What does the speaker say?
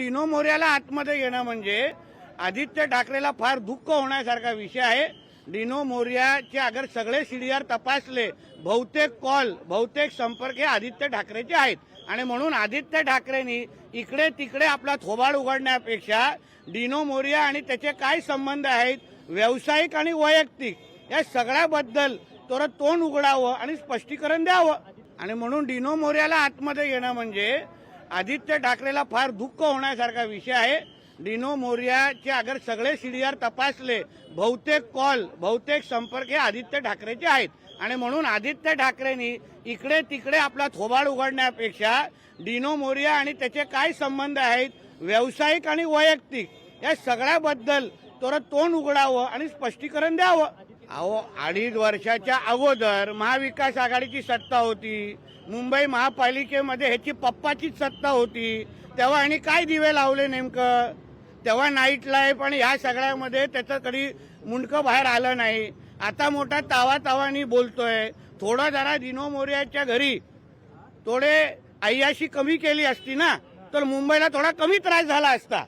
डिनो मोर्याला आतमध्ये येणं म्हणजे आदित्य ठाकरेला फार दुःख होण्यासारखा विषय आहे। डिनो मोर्याचे अगर सगळे सीडीआर तपासले, बहुतेक कॉल बहुतेक संपर्क हे आदित्य ठाकरेचे आहेत आणि म्हणून आदित्य ठाकरेंनी इकडे तिकडे आपला थोबाड उघडण्यापेक्षा डिनो मोर्या आणि त्याचे काय संबंध आहेत व्यावसायिक आणि वैयक्तिक या सगळ्याबद्दल तोंड उघडावं आणि स्पष्टीकरण द्यावं। आणि म्हणून डिनो मोर्याला आतमध्ये येणं म्हणजे आदित्य ठाकरेला फार दुःख होण्यासारखा विषय आहे। डिनो मोर्याचे अगर सगळे सीडीआर तपासले, बहुतेक कॉल बहुतेक संपर्क हे आदित्य ठाकरेचे आहेत आणि म्हणून आदित्य ठाकरेंनी इकडे तिकडे आपला थोबाड उघडण्यापेक्षा डिनो मोर्या आणि त्याचे काय संबंध आहेत व्यावसायिक आणि वैयक्तिक या सगळ्याबद्दल तोंड उघडावं आणि स्पष्टीकरण द्यावं। अहो 2.5 वर्षाच्या अगोदर महाविकास आघाडीची सत्ता होती, मुंबई महापालिकेमध्ये ह्याची पप्पाचीच सत्ता होती, तेव्हा यांनी काय दिवे लावले नेमकं? तेव्हा नाईट लाईफ आणि ह्या सगळ्यामध्ये त्याचं कधी मुंडकं बाहेर आलं नाही। आता मोठा तावानी बोलतोय। थोडं जरा डिनो मोर्याच्या घरी थोडे अय्याशी कमी केली असती ना तर मुंबईला थोडा कमी त्रास झाला असता।